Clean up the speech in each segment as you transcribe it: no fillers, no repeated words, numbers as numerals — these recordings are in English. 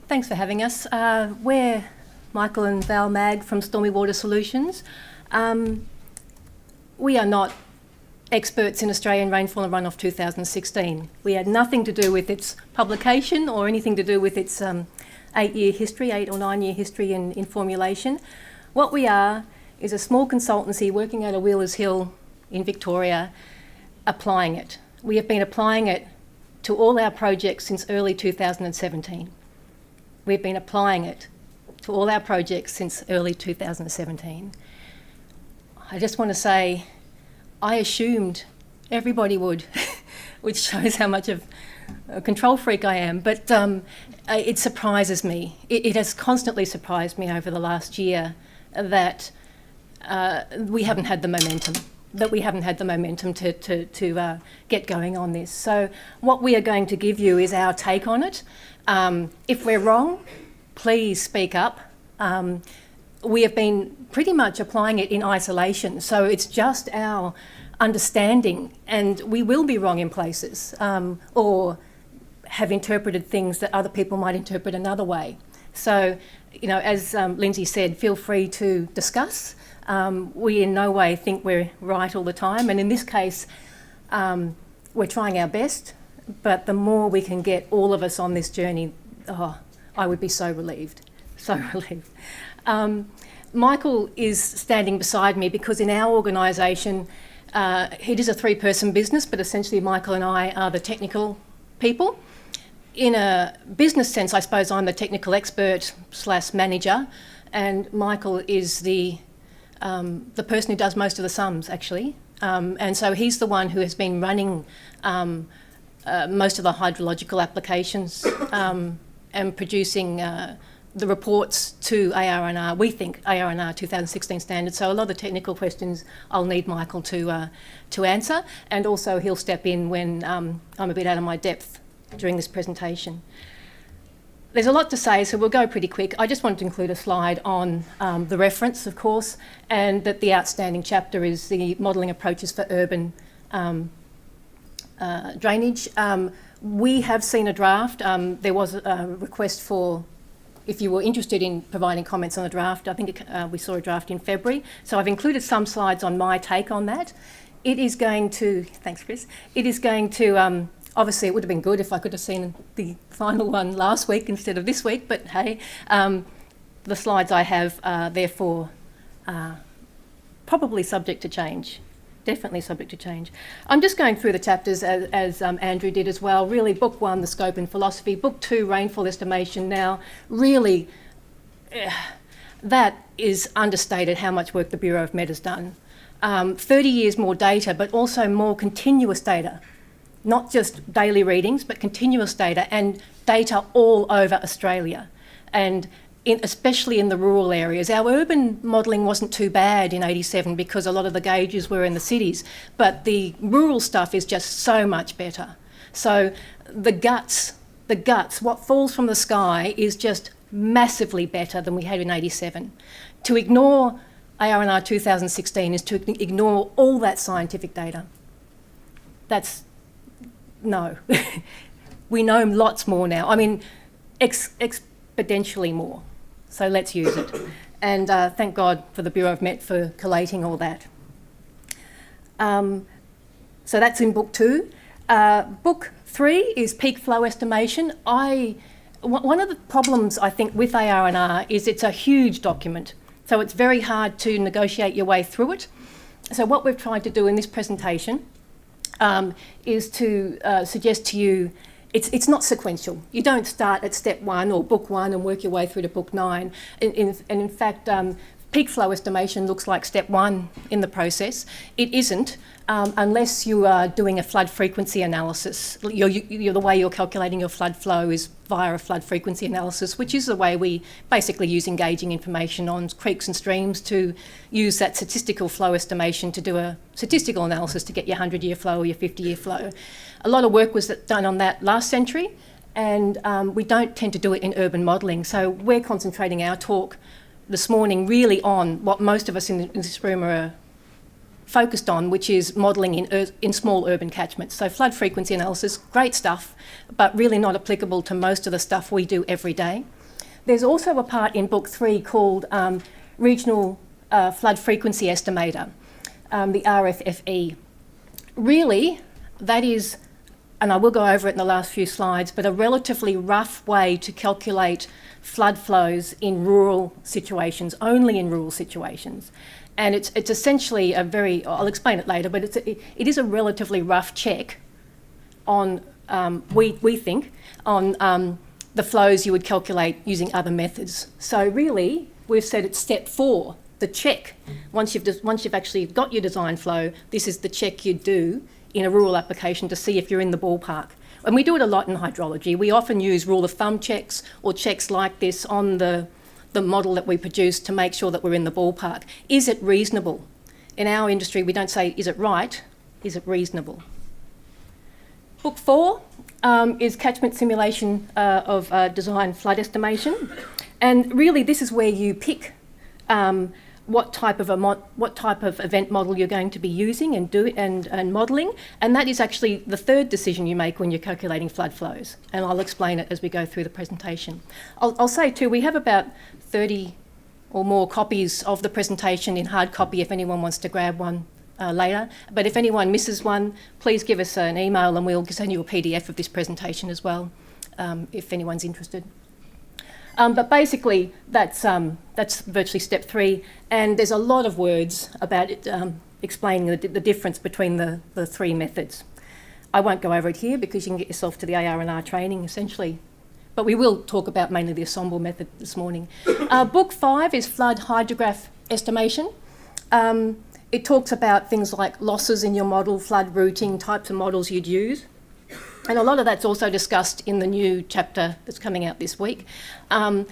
Thanks for having us. We're Michael and Val Mag from Stormwater Solutions. We are not experts in Australian rainfall and runoff 2016. We had nothing to do with its publication or anything to do with its 8-year history, 8 or 9 year history in formulation. What we are is a small consultancy working out of Wheelers Hill in Victoria, applying it. We have been applying it to all our projects since early 2017. We've been applying it to all our projects since early 2017. I just want to say, I assumed everybody would, which shows how much of a control freak I am, but it surprises me. It has constantly surprised me over the last year that we haven't had the momentum. To get going on this. So what we are going to give you is our take on it. If we're wrong, please speak up. We have been pretty much applying it in isolation, so it's just our understanding, and we will be wrong in places or have interpreted things that other people might interpret another way. So, you know, as Lindsay said, feel free to discuss. We in no way think we're right all the time, and in this case, we're trying our best, but the more we can get all of us on this journey, I would be so relieved, so relieved. Michael is standing beside me because in our organisation, it is a 3-person business, but essentially Michael and I are the technical people. In a business sense, I suppose I'm the technical expert / manager, and Michael is the person who does most of the sums, actually. And so he's the one who has been running most of the hydrological applications and producing the reports to ARR, we think, ARR 2016 standards. So a lot of the technical questions I'll need Michael to answer, and also he'll step in when I'm a bit out of my depth during this presentation. There's a lot to say, so we'll go pretty quick. I just wanted to include a slide on the reference, of course, and that the outstanding chapter is the modelling approaches for urban drainage. We have seen a draft. There was a request for, if you were interested in providing comments on the draft, I think we saw a draft in February. So I've included some slides on my take on that. It is going to, thanks Chris, it is going to, obviously, it would have been good if I could have seen the final one last week instead of this week, but hey, the slides I have are therefore probably subject to change, definitely subject to change. I'm just going through the chapters as Andrew did as well. Really, Book 1, the scope and philosophy. Book 2, rainfall estimation. Now, really, that is understated how much work the Bureau of Met has done. 30 years more data, but also more continuous data. Not just daily readings, but continuous data, and data all over Australia, and especially in the rural areas. Our urban modelling wasn't too bad in '87 because a lot of the gauges were in the cities, but the rural stuff is just so much better. So the guts, what falls from the sky is just massively better than we had in '87. To ignore ARR 2016 is to ignore all that scientific data. That's no. We know lots more now. I mean, exponentially more. So let's use it. And thank God for the Bureau of Met for collating all that. So that's in Book 2. Book 3 is peak flow estimation. One of the problems, I think, with ARR is it's a huge document. So it's very hard to negotiate your way through it. So what we've tried to do in this presentation is to suggest to you, it's not sequential. You don't start at step 1 or book 1 and work your way through to book 9. And in fact, peak flow estimation looks like step 1 in the process. It isn't unless you are doing a flood frequency analysis. The way you're calculating your flood flow is via a flood frequency analysis, which is the way we basically use engaging information on creeks and streams to use that statistical flow estimation to do a statistical analysis to get your 100-year flow or your 50-year flow. A lot of work was done on that last century, and we don't tend to do it in urban modelling. So we're concentrating our talk this morning really on what most of us in this room are focused on, which is modelling in small urban catchments. So flood frequency analysis, great stuff, but really not applicable to most of the stuff we do every day. There's also a part in Book 3 called Regional Flood Frequency Estimator, the RFFE. Really, that is, and I will go over it in the last few slides, but a relatively rough way to calculate flood flows in rural situations, only in rural situations. And it's essentially a very, I'll explain it later, but it is a relatively rough check on, we think, on the flows you would calculate using other methods. So really, we've said it's step 4, the check. Once you've actually got your design flow, this is the check you do in a rural application to see if you're in the ballpark. And we do it a lot in hydrology. We often use rule of thumb checks or checks like this on the model that we produce to make sure that we're in the ballpark. Is it reasonable? In our industry, we don't say, is it right? Is it reasonable? Book 4 is catchment simulation of design flood estimation. And really, this is where you pick what type of event model you're going to be using and modelling, and that is actually the third decision you make when you're calculating flood flows, and I'll explain it as we go through the presentation. I'll say too, we have about 30 or more copies of the presentation in hard copy if anyone wants to grab one later, but if anyone misses one, please give us an email and we'll send you a PDF of this presentation as well, if anyone's interested. But basically, that's virtually step 3, and there's a lot of words about it, explaining the difference between the 3 methods. I won't go over it here because you can get yourself to the ARR training, essentially. But we will talk about mainly the ensemble method this morning. Book 5 is flood hydrograph estimation. It talks about things like losses in your model, flood routing, types of models you'd use. And a lot of that's also discussed in the new chapter that's coming out this week. And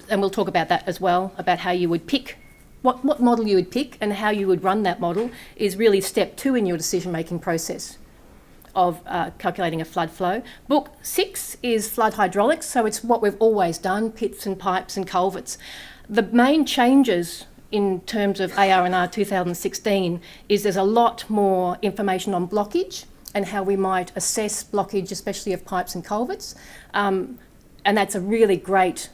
we'll talk about that as well, about how you would pick, what model you would pick and how you would run that model is really step 2 in your decision-making process of calculating a flood flow. Book 6 is flood hydraulics, so it's what we've always done, pits and pipes and culverts. The main changes in terms of ARR 2016 is there's a lot more information on blockage and how we might assess blockage, especially of pipes and culverts. And that's a really great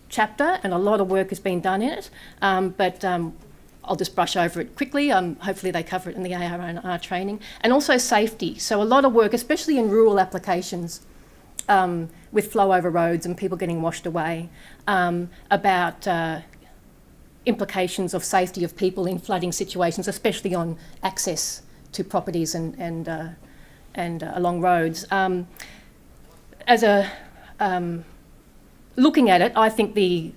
chapter and a lot of work has been done in it. But I'll just brush over it quickly. Hopefully they cover it in the ARR training. And also safety. So a lot of work, especially in rural applications, with flow over roads and people getting washed away, about implications of safety of people in flooding situations, especially on access to properties and along roads. Looking at it, I think the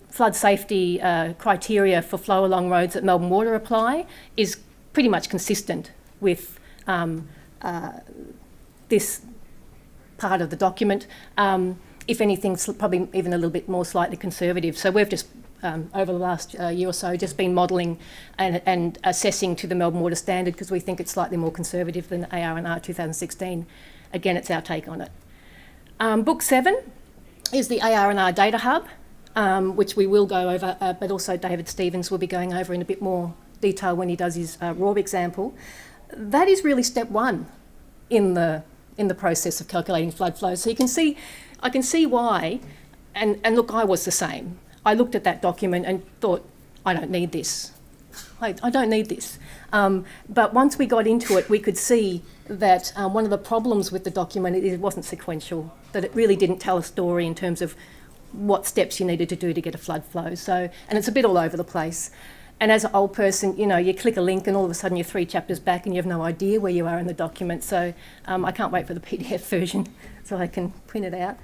flood safety criteria for flow along roads that Melbourne Water apply is pretty much consistent with this part of the document. If anything, probably even a little bit more slightly conservative. So we've just, over the last year or so, just been modelling and assessing to the Melbourne Water Standard because we think it's slightly more conservative than ARR 2016. Again, it's our take on it. Book 7 is the ARR Data Hub, which we will go over, but also David Stevens will be going over in a bit more detail when he does his raw example. That is really step 1 in the process of calculating flood flows. So you can see, I can see why, and look, I was the same. I looked at that document and thought, I don't need this. I don't need this. But once we got into it, we could see that one of the problems with the document, it wasn't sequential, that it really didn't tell a story in terms of what steps you needed to do to get a flood flow. So, and it's a bit all over the place. And as an old person, you know, you click a link and all of a sudden you're 3 chapters back and you have no idea where you are in the document. So I can't wait for the PDF version so I can print it out.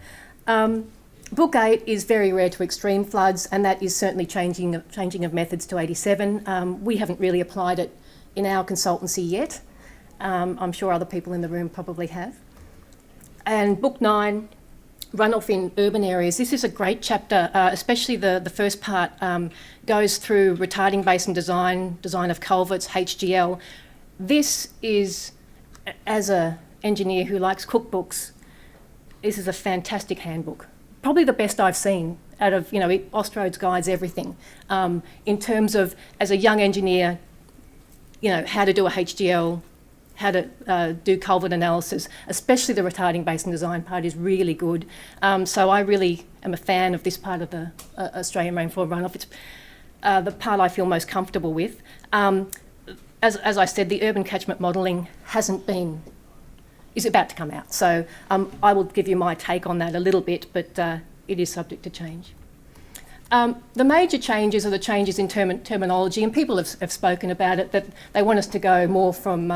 Book 8 is very rare to extreme floods, and that is certainly changing of methods to 87. We haven't really applied it in our consultancy yet. I'm sure other people in the room probably have. And Book 9, runoff in urban areas. This is a great chapter, especially the first part goes through retarding basin design of culverts, HGL. This is, as an engineer who likes cookbooks, this is a fantastic handbook. Probably the best I've seen out of, you know, Ostrode's guides everything. In terms of, as a young engineer, you know, how to do a HGL, how to do culvert analysis, especially the retarding basin design part is really good. So I really am a fan of this part of the Australian rainfall runoff. It's the part I feel most comfortable with. As I said, the urban catchment modelling is about to come out. So I will give you my take on that a little bit, but it is subject to change. The major changes are the changes in terminology, and people have spoken about it, that they want us to go more from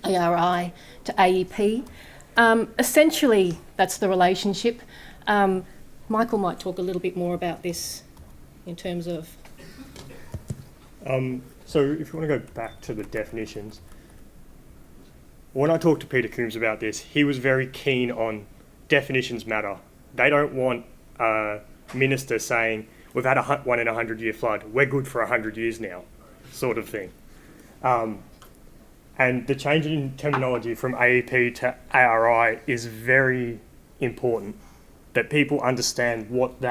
ARI to AEP. Essentially, that's the relationship. Michael might talk a little bit more about this in terms of... So if you want to go back to the definitions, when I talked to Peter Coombs about this, he was very keen on definitions matter. They don't want a minister saying, we've had one in a 100-year flood, we're good for 100 years now, sort of thing. And the change in terminology from AEP to ARI is very important, that people understand what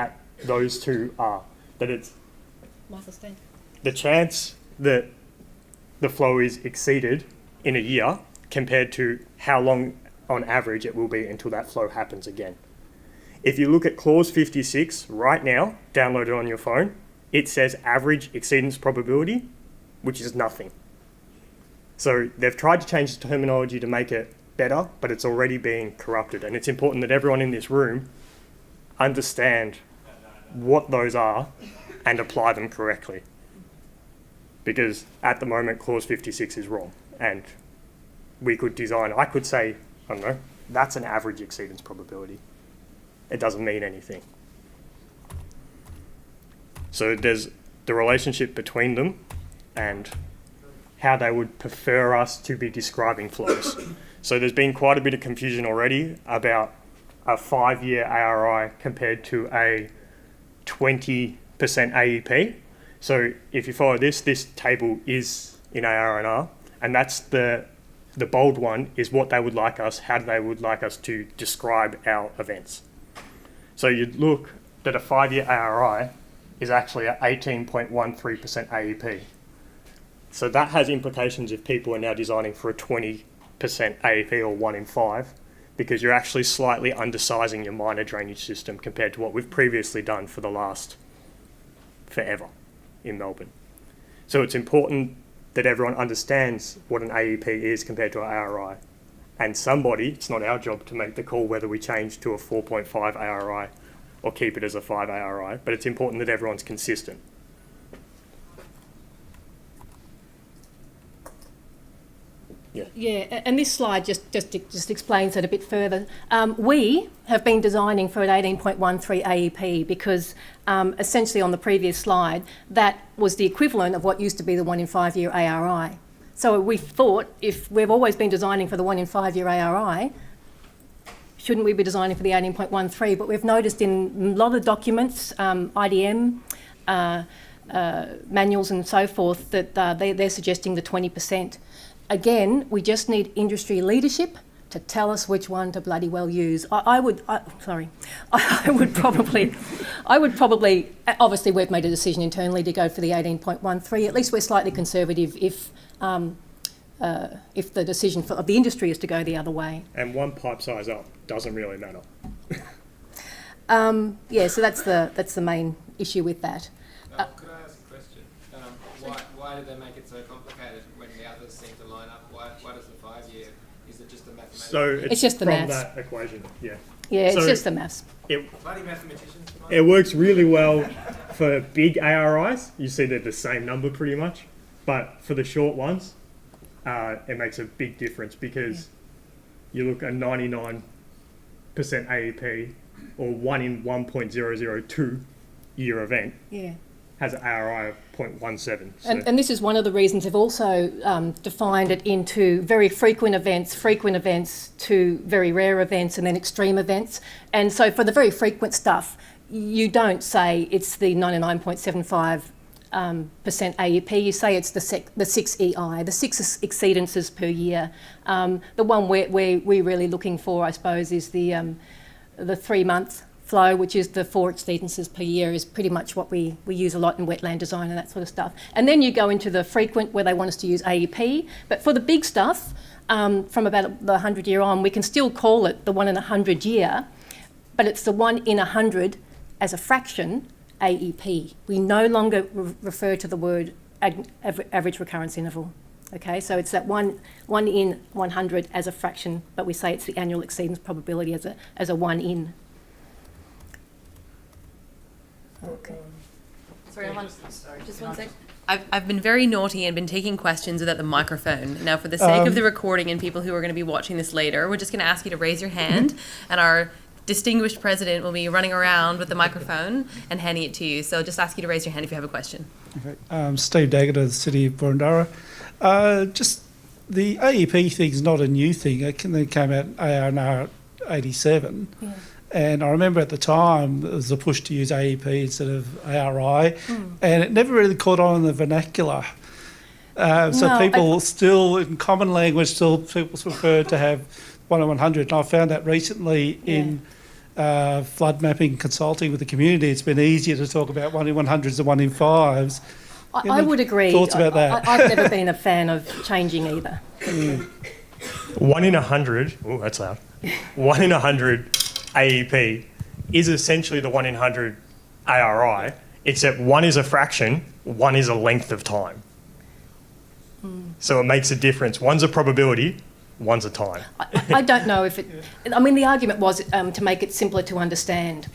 those two are. That it's the chance that the flow is exceeded in a year compared to how long on average it will be until that flow happens again. If you look at clause 56 right now, download it on your phone, it says average exceedance probability, which is nothing. So they've tried to change the terminology to make it better, but it's already being corrupted. And it's important that everyone in this room understand what those are and apply them correctly. Because at the moment, clause 56 is wrong. And I could say, I don't know, that's an average exceedance probability. It doesn't mean anything. So there's the relationship between them and how they would prefer us to be describing flows. So there's been quite a bit of confusion already about a 5-year ARI compared to a 20% AEP. So if you follow this table is in ARNR, and that's the bold one is what they would like us, how they would like us to describe our events. So you'd look that a 5-year ARI is actually at 18.13% AEP. So that has implications if people are now designing for a 20% AEP or 1 in 5, because you're actually slightly undersizing your minor drainage system compared to what we've previously done for the last forever in Melbourne. So it's important that everyone understands what an AEP is compared to an ARI. And it's not our job to make the call whether we change to a 4.5 ARI or keep it as a 5 ARI, but it's important that everyone's consistent. Yeah, and this slide just explains it a bit further. We have been designing for an 18.13 AEP because essentially on the previous slide, that was the equivalent of what used to be the 1 in 5-year ARI. So we thought if we've always been designing for the 1 in 5-year ARI, shouldn't we be designing for the 18.13? But we've noticed in a lot of documents, IDM, manuals and so forth, that they're suggesting the 20%. Again, we just need industry leadership to tell us which one to bloody well use. I would probably, obviously we've made a decision internally to go for the 18.13. At least we're slightly conservative if the decision of the industry is to go the other way. And one pipe size up doesn't really matter. Yeah, so that's the main issue with that. Could I ask a question? Why did they make it so complicated when the others seem to line up? Why does the 5-year? Is it just a mathematical? So it's just the from maths. That equation, yeah. Yeah, so it's just the maths. Bloody mathematicians. It works really well for big ARIs. You see they're the same number pretty much, but for the short ones, it makes a big difference because you look at 99% AEP or 1 in 1.002 year event. Yeah. Has an ARI of 0.17. So. And this is one of the reasons they've also defined it into very frequent events to very rare events, and then extreme events. And so for the very frequent stuff, you don't say it's the 99.75% AEP, you say it's the 6 EI, the 6 exceedances per year. The one we're really looking for, I suppose, is the 3-month flow, which is the 4 exceedances per year, is pretty much what we use a lot in wetland design and that sort of stuff. And then you go into the frequent, where they want us to use AEP. But for the big stuff, from about the 100-year on, we can still call it the 1 in 100 year, but it's the 1 in 100 as a fraction, AEP. We no longer refer to the word average recurrence interval. Okay, so it's that 1 in 100 as a fraction, but we say it's the annual exceedance probability as a 1 in. Okay. Sorry, just one sec. I've been very naughty and been taking questions without the microphone. Now, for the sake of the recording and people who are going to be watching this later, we're just going to ask you to raise your hand, and our distinguished president will be running around with the microphone and handing it to you. So just ask you to raise your hand if you have a question. Okay. Steve Daggett of the City of Boroondara. Just the AEP thing's not a new thing. It came out ARR2016. Yeah. And I remember at the time there was a push to use AEP instead of ARI, and it never really caught on in the vernacular. So people still, in common language, people prefer to have 1 in 100. And I found that recently in flood mapping consulting with the community, it's been easier to talk about 1 in 100s than 1 in 5s. I would agree. Thoughts about that? I've never been a fan of changing either. 1 in 100, oh, that's loud. 1 in 100 AEP is essentially the 1 in 100 ARI, except 1 is a fraction, 1 is a length of time. So it makes a difference. 1's a probability, 1's a time. I don't know if it... I mean, the argument was to make it simpler to understand.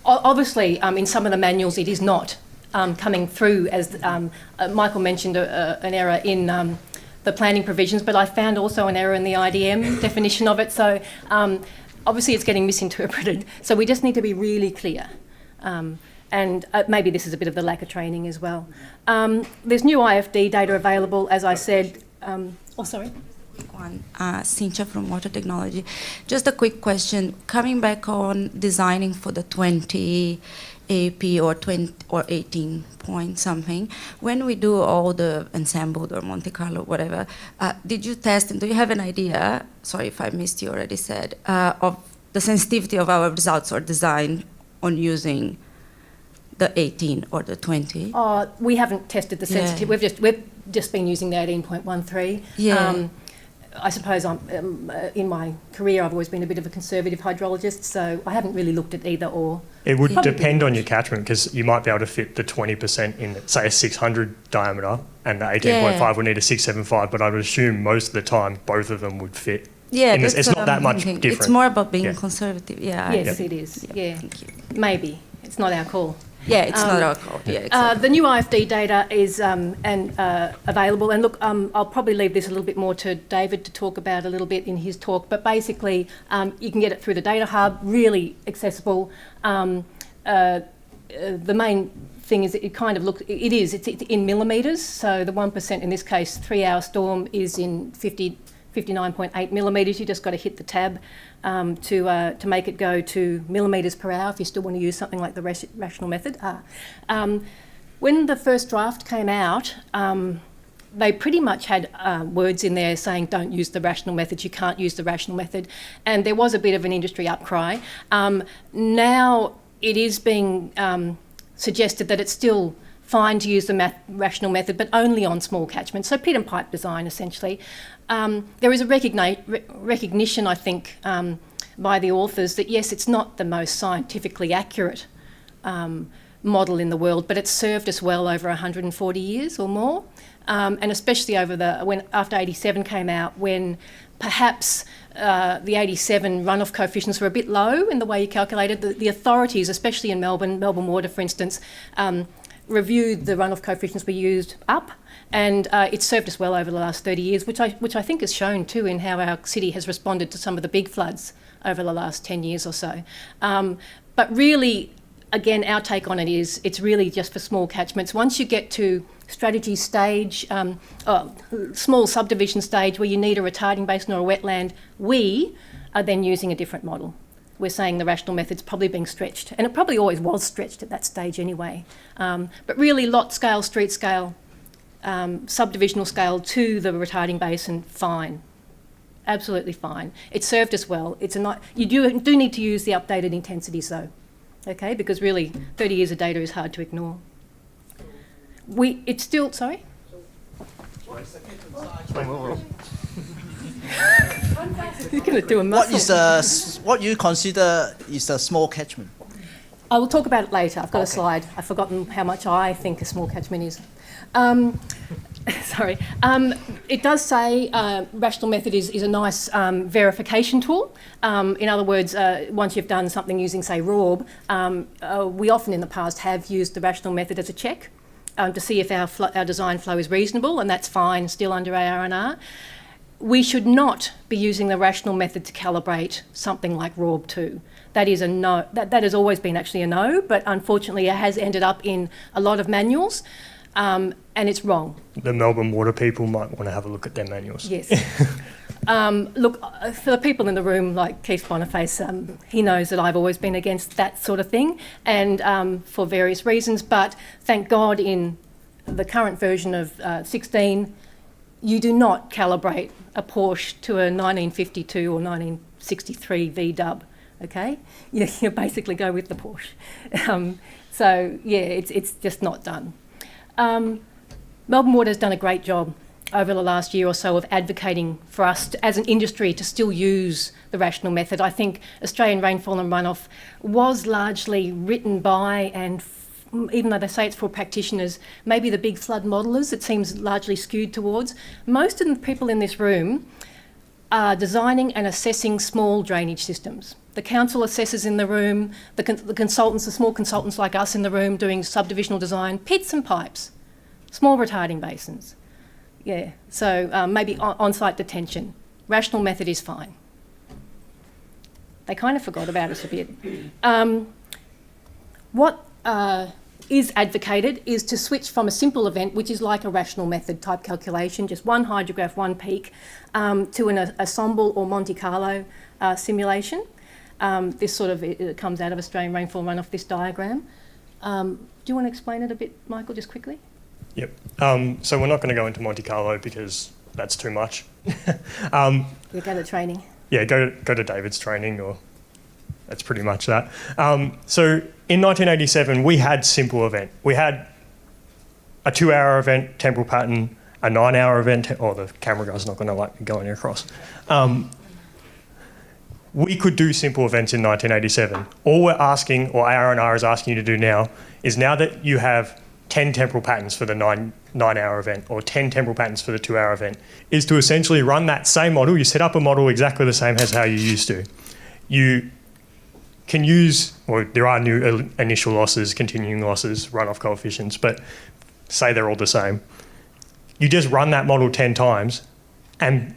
Obviously, in some of the manuals, it is not coming through, as Michael mentioned an error in the planning provisions, but I found also an error in the IDM definition of it. So obviously it's getting misinterpreted. So we just need to be really clear. And maybe this is a bit of the lack of training as well. There's new IFD data available, as I said. Sorry. Cynthia from Water Technology. Just a quick question. Coming back on designing for the 20 AP or 20 or 18 point something, when we do all the ensemble or Monte Carlo, whatever, did you test and do you have an idea, sorry if I missed, you already said, of the sensitivity of our results or design on using the 18 or the 20? We haven't tested the sensitivity. We've just been using the 18.13. Yeah. I suppose in my career I've always been a bit of a conservative hydrologist, so I haven't really looked at either or. It would depend on your catchment, because you might be able to fit the 20% in, say, a 600 diameter, and the 18.5 would need a 675, but I would assume most of the time both of them would fit. Yeah, it's not that much different. It's more about being conservative. Yeah. Yes, it is. Yeah. Thank you. Maybe. It's not our call. Yeah, it's not our call. Yeah, exactly. The new IFD data is available, and look, I'll probably leave this a little bit more to David to talk about a little bit in his talk, but basically you can get it through the Data Hub, really accessible. The main thing is it kind of looks, it's in millimetres, so the 1% in this case, 3-hour storm is in 59.8 millimetres. You just got to hit the tab to make it go to millimetres per hour if you still want to use something like the rational method. When the first draft came out, they pretty much had words in there saying don't use the rational method, you can't use the rational method, and there was a bit of an industry outcry. Now it is being suggested that it's still fine to use the rational method, but only on small catchments, so pit and pipe design essentially. There is a recognition, I think, by the authors that yes, it's not the most scientifically accurate model in the world, but it's served us well over 140 years or more, and especially after 87 came out, when perhaps the 87 runoff coefficients were a bit low in the way you calculated. The authorities, especially in Melbourne Water, for instance, reviewed the runoff coefficients we used up, and it's served us well over the last 30 years, which I think is shown too in how our city has responded to some of the big floods over the last 10 years or so. But really, again, our take on it is it's really just for small catchments. Once you get to strategy stage, small subdivision stage where you need a retarding basin or a wetland, we are then using a different model. We're saying the rational method's probably being stretched, and it probably always was stretched at that stage anyway. But really, lot scale, street scale, subdivisional scale to the retarding basin, fine. absolutely fine. It served us well. You do need to use the updated intensities though, okay? Because really, 30 years of data is hard to ignore. It's still, sorry? He's going to do a muscle. What you consider is a small catchment? I will talk about it later. I've got a slide. I've forgotten how much I think a small catchment is. Sorry. It does say rational method is a nice verification tool. In other words, once you've done something using, say, RAWB, we often in the past have used the rational method as a check to see if our design flow is reasonable, and that's fine still under ARR. We should not be using the rational method to calibrate something like RAWB 2. That is a no. That has always been actually a no, but unfortunately it has ended up in a lot of manuals, and it's wrong. The Melbourne Water people might want to have a look at their manuals. Yes. Look, for the people in the room, like Keith Boniface, he knows that I've always been against that sort of thing, and for various reasons, but thank God in the current version of 16, you do not calibrate a Porsche to a 1952 or 1963 V-dub, okay? You basically go with the Porsche. So, yeah, it's just not done. Melbourne Water has done a great job over the last year or so of advocating for us as an industry to still use the rational method. I think Australian rainfall and runoff was largely written by and even though they say it's for practitioners, maybe the big flood modellers it seems largely skewed towards. Most of the people in this room are designing and assessing small drainage systems. The council assessors in the room, the consultants, the small consultants like us in the room doing subdivisional design, pits and pipes, small retarding basins. Yeah, so maybe on-site detention. Rational method is fine. They kind of forgot about us a bit. What is advocated is to switch from a simple event, which is like a rational method type calculation, just one hydrograph, one peak, to an ensemble or Monte Carlo simulation. This sort of it comes out of Australian rainfall runoff, this diagram. Do you want to explain it a bit, Michael, just quickly? Yep. So we're not going to go into Monte Carlo because that's too much. You go to training. Yeah, go to David's training, or that's pretty much that. So in 1987, we had simple event. We had a 2-hour event, temporal pattern, a 9-hour event, the camera guy's not going to like me going across. We could do simple events in 1987. All we're asking, or ARR is asking you to do now, is now that you have 10 temporal patterns for the 9-hour event or 10 temporal patterns for the 2-hour event, is to essentially run that same model. You set up a model exactly the same as how you used to. You can use, or there are new initial losses, continuing losses, runoff coefficients, but say they're all the same. You just run that model 10 times and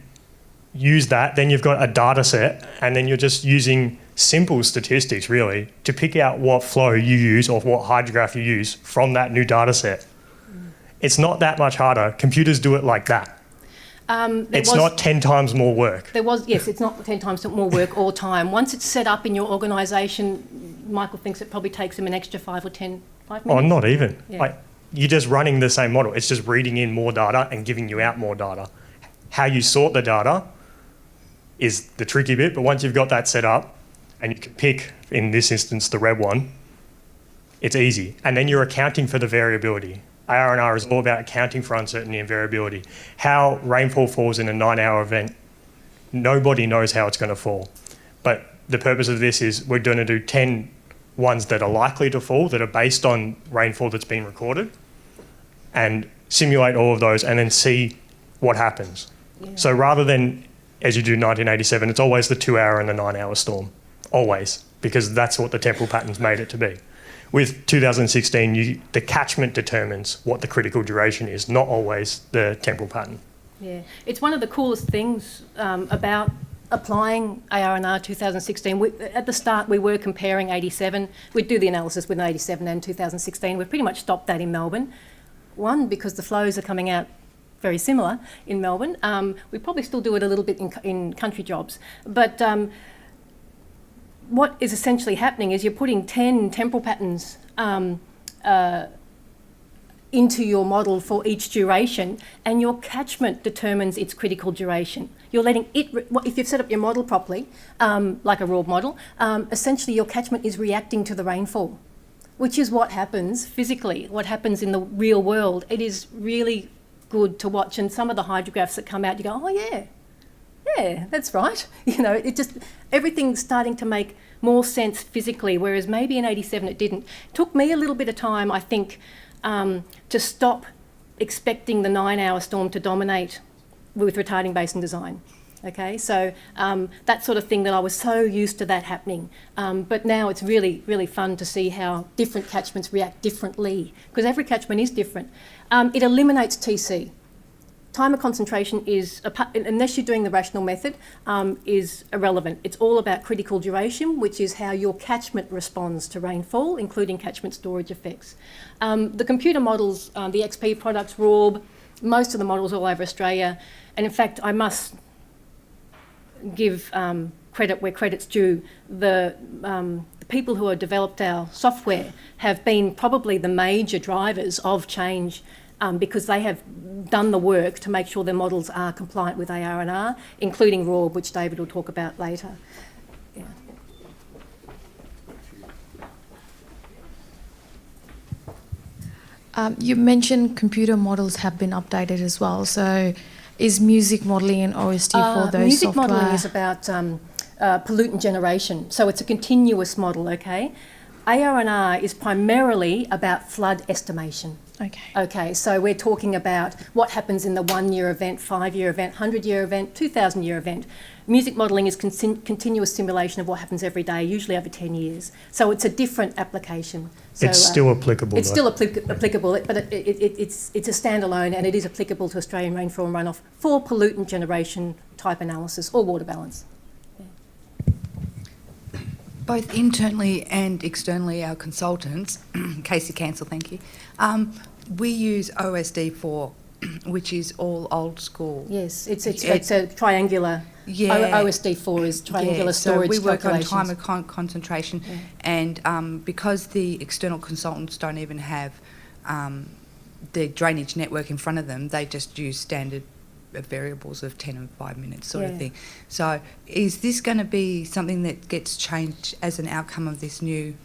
use that, then you've got a data set, and then you're just using simple statistics really to pick out what flow you use or what hydrograph you use from that new data set. It's not that much harder. Computers do it like that. It's not 10 times more work. Yes, it's not 10 times more work or time. Once it's set up in your organisation, Michael thinks it probably takes him an extra 5 minutes. Oh, not even. Yeah. You're just running the same model. It's just reading in more data and giving you out more data. How you sort the data is the tricky bit, but once you've got that set up and you can pick, in this instance, the red one, it's easy. And then you're accounting for the variability. ARR is all about accounting for uncertainty and variability. How rainfall falls in a 9-hour event, nobody knows how it's going to fall. But the purpose of this is we're going to do 10 ones that are likely to fall, that are based on rainfall that's been recorded, and simulate all of those and then see what happens. Yeah. So rather than, as you do 1987, it's always the 2-hour and the 9-hour storm. Always. Because that's what the temporal patterns made it to be. With 2016, the catchment determines what the critical duration is, not always the temporal pattern. Yeah, it's one of the coolest things about applying ARR 2016. At the start, we were comparing 87. We'd do the analysis with 87 and 2016. We've pretty much stopped that in Melbourne. One, because the flows are coming out very similar in Melbourne. We probably still do it a little bit in country jobs. But what is essentially happening is you're putting 10 temporal patterns into your model for each duration, and your catchment determines its critical duration. You're letting it, if you've set up your model properly, like a raw model, essentially your catchment is reacting to the rainfall, which is what happens physically, what happens in the real world. It is really good to watch, and some of the hydrographs that come out, you go, oh yeah, that's right. You know, it just, everything's starting to make more sense physically, whereas maybe in 87 it didn't. It took me a little bit of time, I think, to stop expecting the 9-hour storm to dominate with retarding basin design. Okay, so that sort of thing that I was so used to that happening. But now it's really, really fun to see how different catchments react differently, because every catchment is different. It eliminates TC. Time of concentration is, unless you're doing the rational method, is irrelevant. It's all about critical duration, which is how your catchment responds to rainfall, including catchment storage effects. The computer models, the XP products, RORB, most of the models all over Australia, and in fact, I must give credit where credit's due. The people who have developed our software have been probably the major drivers of change, because they have done the work to make sure their models are compliant with ARR, including RORB, which David will talk about later. Yeah. You mentioned computer models have been updated as well. So is music modelling and OSD for those music software? modelling is about pollutant generation. So it's a continuous model, okay? ARR is primarily about flood estimation. Okay. Okay, so we're talking about what happens in the 1-year event, 5-year event, 100-year event, 2,000-year event. Music modelling is continuous simulation of what happens every day, usually over 10 years. So it's a different application. So, It's still applicable. It's still applicable, but it's a standalone, and it is applicable to Australian rainfall and runoff for pollutant generation type analysis or water balance. Both internally and externally, our consultants, Casey Cancel, thank you, we use OSD4, which is all old school. Yes, it's a triangular. Yeah. OSD4 is triangular so storage we work on calculations. time of concentration, and because the external consultants don't even have the drainage network in front of them, they just use standard variables of 10 and 5 minutes sort of thing. So is this going to be something that gets changed as an outcome of this new?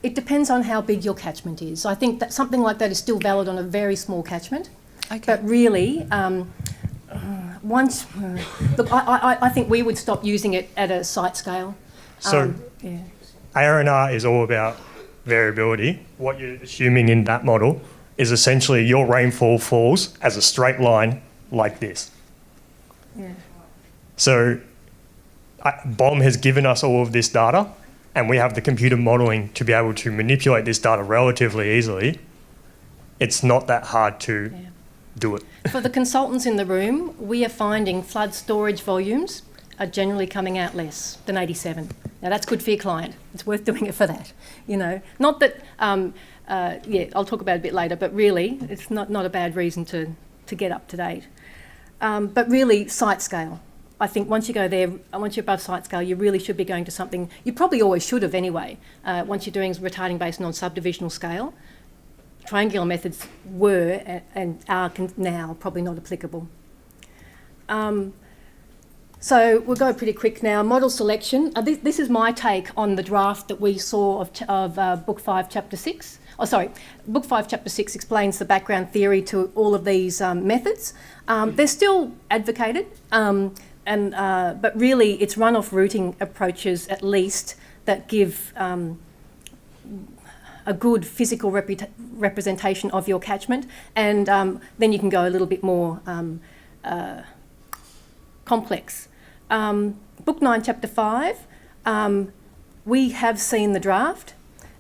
It depends on how big your catchment is. I think that something like that is still valid on a very small catchment. Okay. But really, look, I think we would stop using it at a site scale. So ARR is all about variability. What you're assuming in that model is essentially your rainfall falls as a straight line like this. Yeah. So BOM has given us all of this data, and we have the computer modelling to be able to manipulate this data relatively easily. It's not that hard to do it. For the consultants in the room, we are finding flood storage volumes are generally coming out less than 87. Now that's good for your client. It's worth doing it for that. You know, not that. I'll talk about it a bit later, but really, it's not a bad reason to get up to date. But really, site scale. I think once you go there, once you're above site scale, you really should be going to something, you probably always should have anyway, once you're doing retarding based on subdivisional scale. Triangular methods were and are now probably not applicable. So we'll go pretty quick now. Model selection. This is my take on the draft that we saw of Book 5, Chapter 6. Book 5, Chapter 6 explains the background theory to all of these methods. They're still advocated, but really it's runoff routing approaches at least that give a good physical representation of your catchment, and then you can go a little bit more complex. Book 9, Chapter 5, we have seen the draft,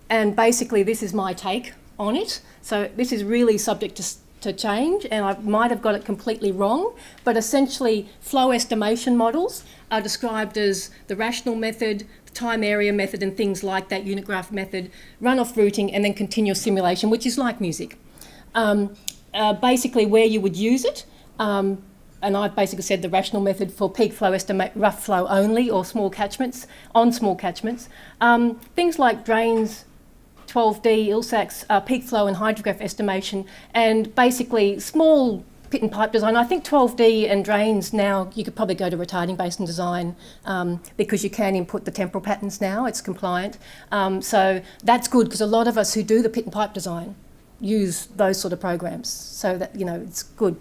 and basically this is my take on it. So this is really subject to change, and I might have got it completely wrong, but essentially flow estimation models are described as the rational method, the time area method and things like that, unit graph method, runoff routing, and then continuous simulation, which is like music. Basically where you would use it, and I've basically said the rational method for peak flow estimate, rough flow only, or small catchments, on small catchments. Things like drains, 12D, ILSACs, peak flow and hydrograph estimation, and basically small pit and pipe design. I think 12D and drains now, you could probably go to retarding basin design because you can input the temporal patterns now, it's compliant. So that's good because a lot of us who do the pit and pipe design use those sort of programs, so that, you know, it's good.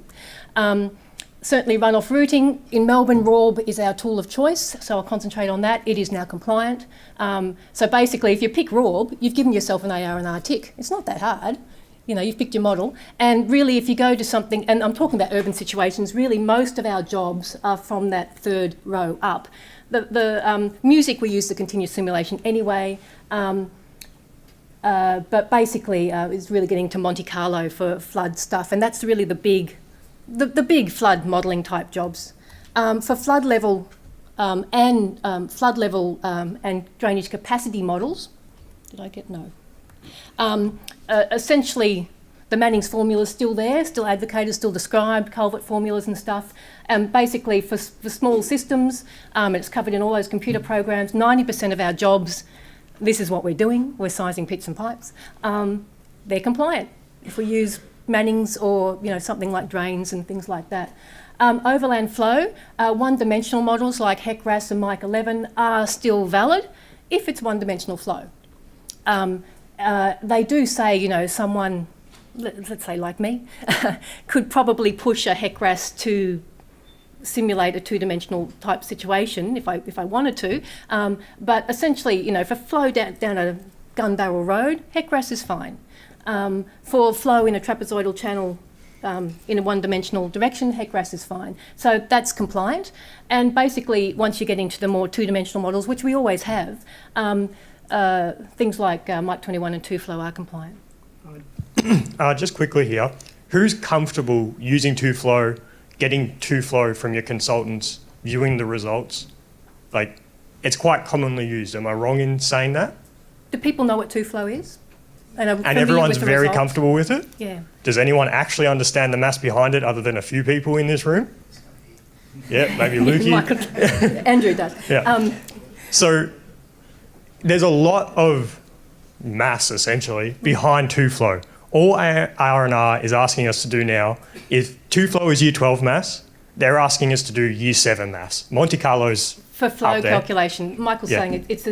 Certainly runoff routing. In Melbourne, RORB is our tool of choice, so I'll concentrate on that. It is now compliant. So basically, if you pick RORB, you've given yourself an AR&R tick. It's not that hard. You know, you've picked your model. And really, if you go to something, and I'm talking about urban situations, really most of our jobs are from that third row up. The music, we use the continuous simulation anyway, but basically it's really getting to Monte Carlo for flood stuff, and that's really the big flood modelling type jobs. For flood level and drainage capacity models, did I get no? Essentially, the Manning's formula is still there, still advocated, still described, culvert formulas and stuff. And basically, for small systems, it's covered in all those computer programs. 90% of our jobs, this is what we're doing. We're sizing pits and pipes. They're compliant if we use Manning's or, you know, something like drains and things like that. Overland flow, one-dimensional models like HEC-RAS and Mike 11 are still valid if it's one-dimensional flow. They do say, you know, someone, let's say like me, could probably push a HEC-RAS to simulate a two-dimensional type situation if I wanted to. But essentially, you know, for flow down a gun barrel road, HEC-RAS is fine. For flow in a trapezoidal channel in a one-dimensional direction, HEC-RAS is fine. So that's compliant. And basically, once you get into the more two-dimensional models, which we always have, things like Mike 21 and 2Flow are compliant. Just quickly here, who's comfortable using 2Flow, getting 2Flow from your consultants, viewing the results? Like, it's quite commonly used. Am I wrong in saying that? Do people know what 2Flow is? And everyone's very comfortable with it? Yeah. Does anyone actually understand the maths behind it other than a few people in this room? Yeah, maybe Lukey. Andrew does. Yeah. So there's a lot of maths, essentially, behind 2Flow. All R&R is asking us to do now, if 2Flow is Year 12 maths, they're asking us to do Year 7 maths. Monte Carlo's for flow calculation. Michael's saying it's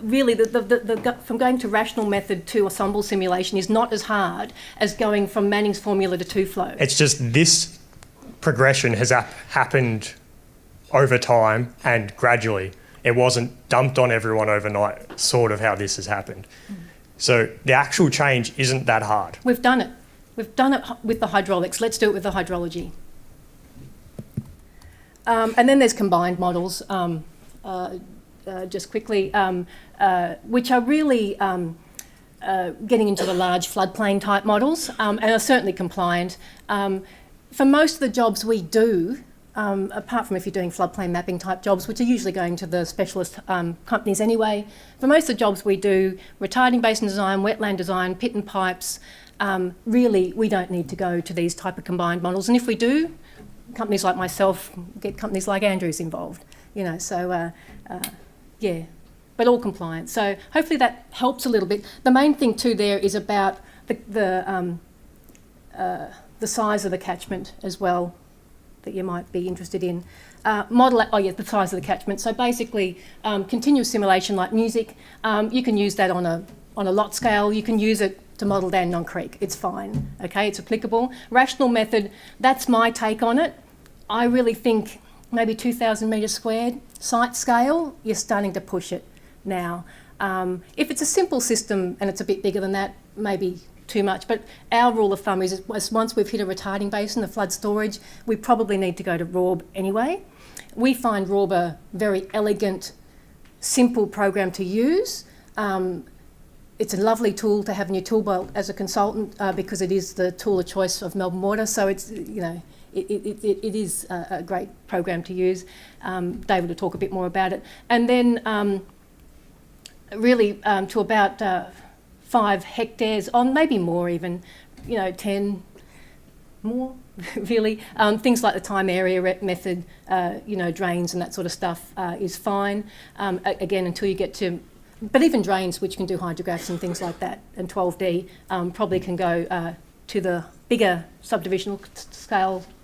really from going to rational method to ensemble simulation is not as hard as going from Manning's formula to 2Flow. It's just this progression has happened over time and gradually. It wasn't dumped on everyone overnight, sort of how this has happened. So the actual change isn't that hard. We've done it. We've done it with the hydraulics. Let's do it with the hydrology. And then there's combined models, just quickly, which are really getting into the large floodplain type models and are certainly compliant. For most of the jobs we do, apart from if you're doing floodplain mapping type jobs, which are usually going to the specialist companies anyway, for most of the jobs we do, retarding basin design, wetland design, pit and pipes, really we don't need to go to these type of combined models. And if we do, companies like myself get companies like Andrew's involved, you know, so yeah, but all compliant. So hopefully that helps a little bit. The main thing too there is about the size of the catchment as well, that you might be interested in. The size of the catchment. So basically, continuous simulation like music, you can use that on a lot scale. You can use it to model Dandenong Creek. It's fine, okay? It's applicable. Rational method, that's my take on it. I really think maybe 2,000 metres squared. Site scale, you're starting to push it now. If it's a simple system and it's a bit bigger than that, maybe too much. But our rule of thumb is once we've hit a retarding basin, the flood storage, we probably need to go to RORB anyway. We find RORB a very elegant, simple program to use. It's a lovely tool to have in your tool belt as a consultant because it is the tool of choice of Melbourne Water. So it's, you know, it is a great program to use. David will talk a bit more about it. And then really to about 5 hectares, on maybe more even, you know, 10 more, really. Things like the time area method, you know, drains and that sort of stuff is fine. Again, until you get to, but even drains, which can do hydrographs and things like that, and 12D probably can go to the bigger subdivisional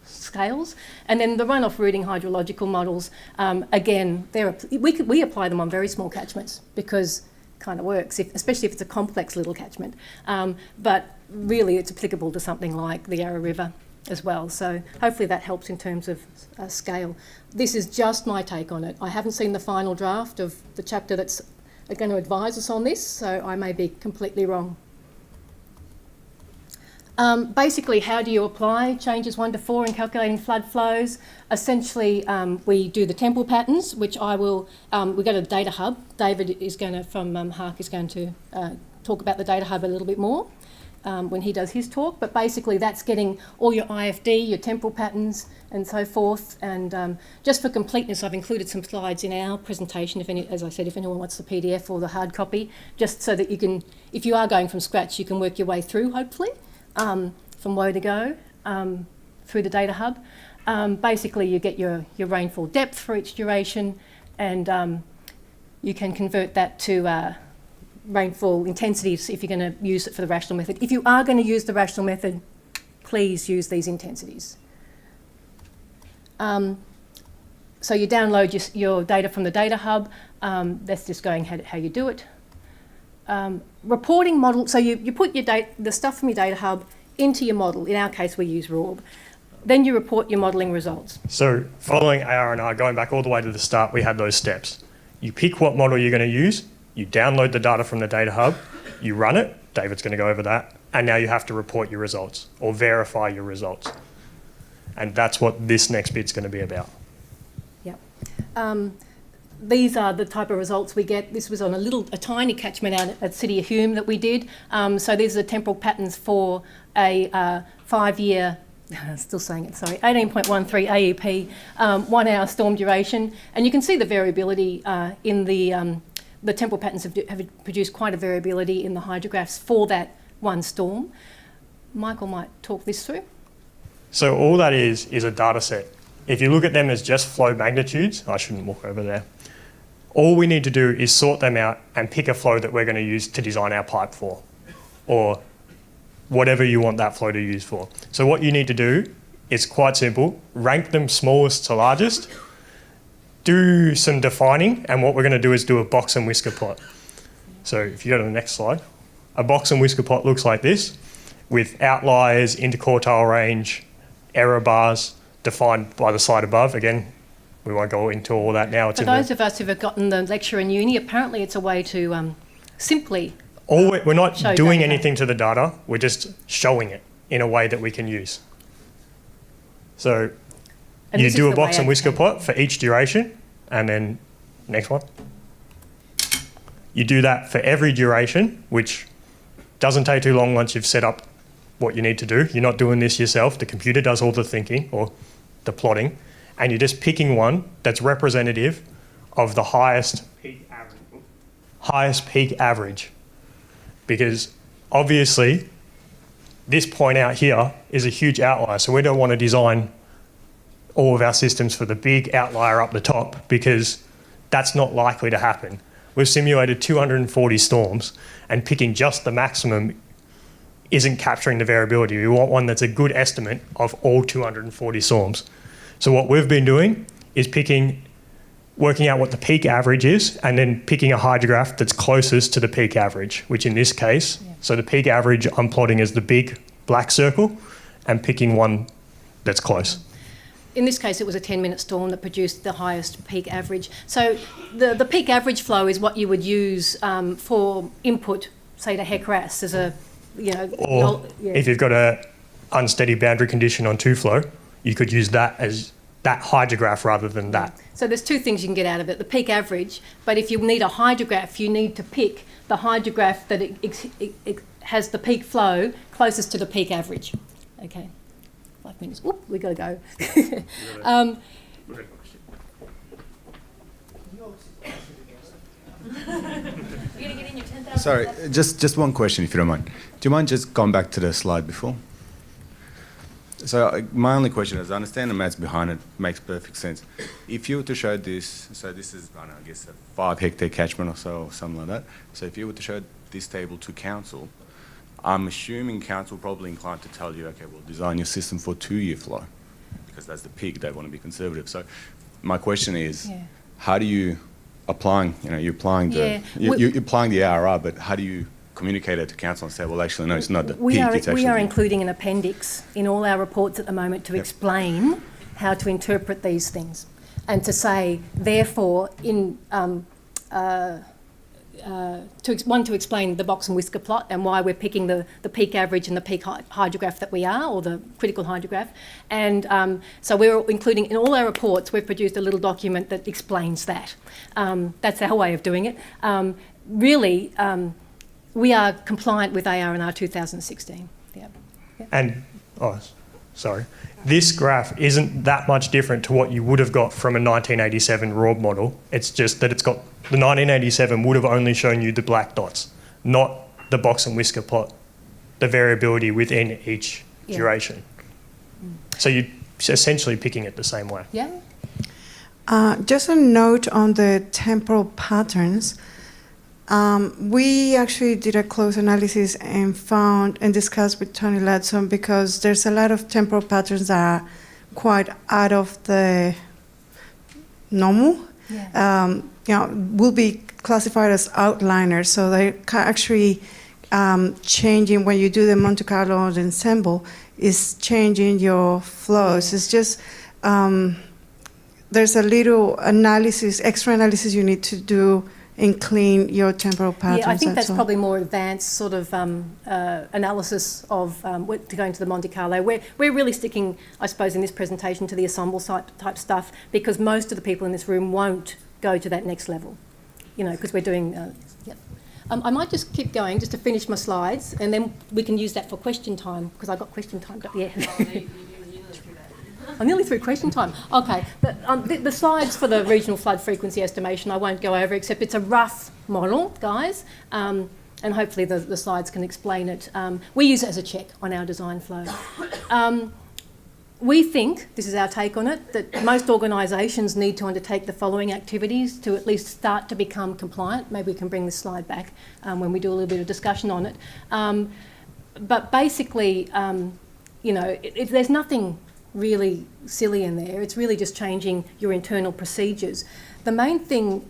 scales. And then the runoff routing hydrological models, again, we apply them on very small catchments because it kind of works, especially if it's a complex little catchment. But really it's applicable to something like the Yarra River as well. So hopefully that helps in terms of scale. This is just my take on it. I haven't seen the final draft of the chapter that's going to advise us on this, so I may be completely wrong. Basically, how do you apply changes 1 to 4 in calculating flood flows? Essentially, we do the temporal patterns, which I will, we go to the data hub. David is going to, from HARC, is going to talk about the data hub a little bit more when he does his talk. But basically, that's getting all your IFD, your temporal patterns, and so forth. And just for completeness, I've included some slides in our presentation, as I said, if anyone wants the PDF or the hard copy, just so that you can, if you are going from scratch, you can work your way through, hopefully. From woe to go through the data hub. Basically, you get your rainfall depth for each duration, and you can convert that to rainfall intensities if you're going to use it for the rational method. If you are going to use the rational method, please use these intensities. So you download your data from the data hub. That's just going how you do it. Reporting model, so you put your the stuff from your data hub into your model. In our case, we use RORB. Then you report your modelling results. So following ARR, going back all the way to the start, we had those steps. You pick what model you're going to use, you download the data from the data hub, you run it, David's going to go over that, and now you have to report your results or verify your results. And that's what this next bit's going to be about. Yep. These are the type of results we get. This was on a tiny catchment out at City of Hume that we did. So these are temporal patterns for a 5-year, still saying it, sorry, 18.13 AEP, 1 hour storm duration. And you can see the variability in the temporal patterns have produced quite a variability in the hydrographs for that one storm. Michael might talk this through. So all that is a data set. If you look at them as just flow magnitudes, I shouldn't walk over there. All we need to do is sort them out and pick a flow that we're going to use to design our pipe for, or whatever you want that flow to use for. So what you need to do is quite simple. Rank them smallest to largest, do some defining, and what we're going to do is do a box and whisker plot. So if you go to the next slide, a box and whisker plot looks like this, with outliers, interquartile range, error bars defined by the slide above. Again, we won't go into all that now. For those of us who have gotten the lecture in uni, apparently it's a way to simply we're not doing anything to the data, we're just showing it in a way that we can use. So you do a box and whisker plot for each duration, and then next one. You do that for every duration, which doesn't take too long once you've set up what you need to do. You're not doing this yourself. The computer does all the thinking or the plotting, and you're just picking one that's representative of the highest peak average. Because obviously this point out here is a huge outlier, so we don't want to design all of our systems for the big outlier up the top, because that's not likely to happen. We've simulated 240 storms, and picking just the maximum isn't capturing the variability. We want one that's a good estimate of all 240 storms. So what we've been doing is working out what the peak average is, and then picking a hydrograph that's closest to the peak average, which in this case, so the peak average I'm plotting as the big black circle, and picking one that's close. In this case, it was a 10-minute storm that produced the highest peak average. So the peak average flow is what you would use for input, say, to HECRAS as a, Or if you've got a unsteady boundary condition on 2-flow, you could use that as that hydrograph rather than that. So there's two things you can get out of it, the peak average, but if you need a hydrograph, you need to pick the hydrograph that it has the peak flow closest to the peak average. Okay, 5 minutes. Oop, we got to go. Sorry, just one question, if you don't mind. Do you mind just going back to the slide before? So my only question is, I understand the maths behind it, makes perfect sense. If you were to show this, so this is, I don't know, I guess a 5 hectare catchment or so, or something like that. So if you were to show this table to council, I'm assuming council probably inclined to tell you, okay, we'll design your system for 2-year flow, because that's the peak. They want to be conservative. So my question is, how do you applying? You're applying you're applying the ARR, but how do you communicate it to council and say, well, actually, no, it's not the peak. We are including an appendix in all our reports at the moment to explain how to interpret these things, and to say, therefore, to explain the box and whisker plot and why we're picking the peak average and the peak hydrograph that we are, or the critical hydrograph. And so we're including in all our reports, we've produced a little document that explains that. That's our way of doing it. Really, we are compliant with ARR 2016. Yeah. And, sorry, this graph isn't that much different to what you would have got from a 1987 RORB model. It's just that it's got, the 1987 would have only shown you the black dots, not the box and whisker plot, the variability within each duration. So you're essentially picking it the same way. Yeah. Just a note on the temporal patterns. We actually did a close analysis and found and discussed with Tony Ladson, because there's a lot of temporal patterns that are quite out of the normal. Will be classified as outliners, so they actually changing when you do the Monte Carlo ensemble is changing your flows. It's just there's a little analysis, extra analysis you need to do and clean your temporal patterns. Yeah, I think that's probably more advanced sort of analysis of to go into the Monte Carlo. We're really sticking, I suppose, in this presentation to the ensemble type stuff, because most of the people in this room won't go to that next level, because we're doing. I might just keep going just to finish my slides, and then we can use that for question time, because I've got question time. But I'm nearly through question time. Okay, the slides for the regional flood frequency estimation I won't go over, except it's a rough model, guys, and hopefully the slides can explain it. We use it as a check on our design flow. We think, this is our take on it, that most organisations need to undertake the following activities to at least start to become compliant. Maybe we can bring this slide back when we do a little bit of discussion on it. But basically, there's nothing really silly in there. It's really just changing your internal procedures. The main thing,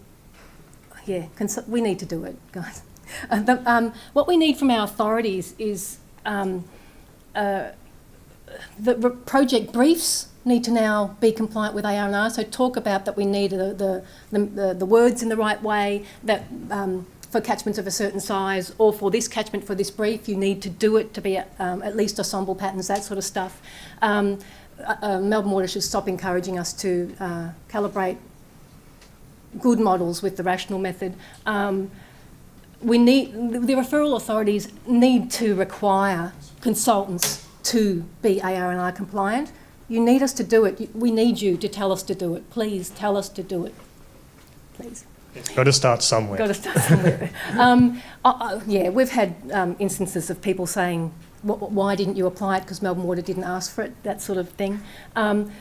we need to do it, guys. What we need from our authorities is the project briefs need to now be compliant with ARR. So talk about that we need the words in the right way, that for catchments of a certain size, or for this catchment, for this brief, you need to do it to be at least ensemble patterns, that sort of stuff. Melbourne Water should stop encouraging us to calibrate good models with the rational method. The referral authorities need to require consultants to be ARR compliant. You need us to do it. We need you to tell us to do it. Please tell us to do it. Please. It's got to start somewhere. Got to start somewhere. We've had instances of people saying, why didn't you apply it? Because Melbourne Water didn't ask for it, that sort of thing. And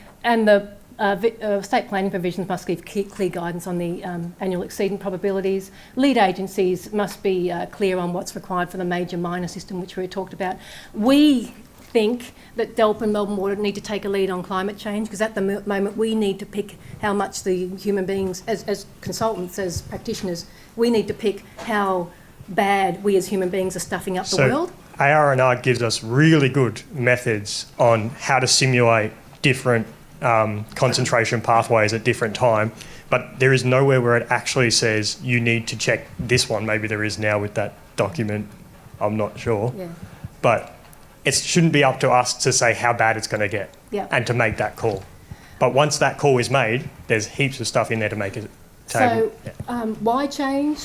the state planning provisions must give clear guidance on the annual exceedant probabilities. Lead agencies must be clear on what's required for the major minor system, which we talked about. We think that DELP and Melbourne Water need to take a lead on climate change, because at the moment we need to pick how much the human beings, as consultants, as practitioners, we need to pick how bad we as human beings are stuffing up the world. ARR gives us really good methods on how to simulate different concentration pathways at different time, but there is nowhere where it actually says you need to check this one. Maybe there is now with that document, I'm not sure. Yeah. But it shouldn't be up to us to say how bad it's going to get and to make that call. But once that call is made, there's heaps of stuff in there to make it table. So why change?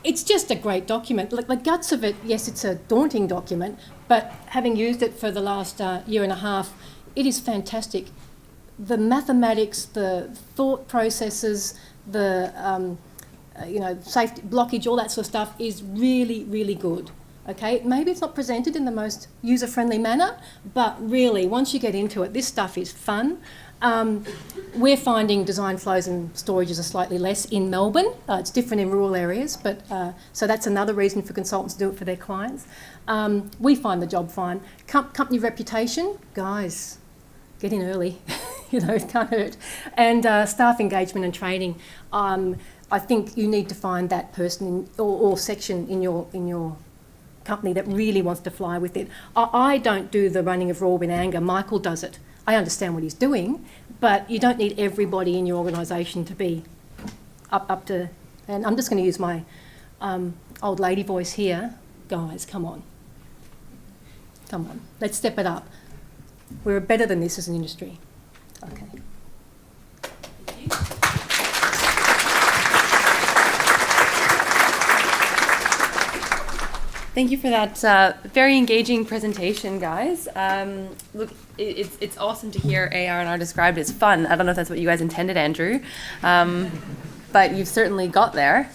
It's just a great document. Like the guts of it, yes, it's a daunting document, but having used it for the last year and a half, it is fantastic. The mathematics, the thought processes, the safety blockage, all that sort of stuff is really, really good. Okay, maybe it's not presented in the most user-friendly manner, but really, once you get into it, this stuff is fun. We're finding design flows and storages are slightly less in Melbourne. It's different in rural areas, but so that's another reason for consultants to do it for their clients. We find the job fine. Company reputation, guys, get in early. You know, it can't hurt. And staff engagement and training. I think you need to find that person or section in your company that really wants to fly with it. I don't do the running of raw in anger. Michael does it. I understand what he's doing, but you don't need everybody in your organisation to be up to... And I'm just going to use my old lady voice here. Guys, come on. Come on. Let's step it up. We're better than this as an industry. Okay. Thank you for that very engaging presentation, guys. Look, it's awesome to hear AR&R described as fun. I don't know if that's what you guys intended, Andrew, but you've certainly got there.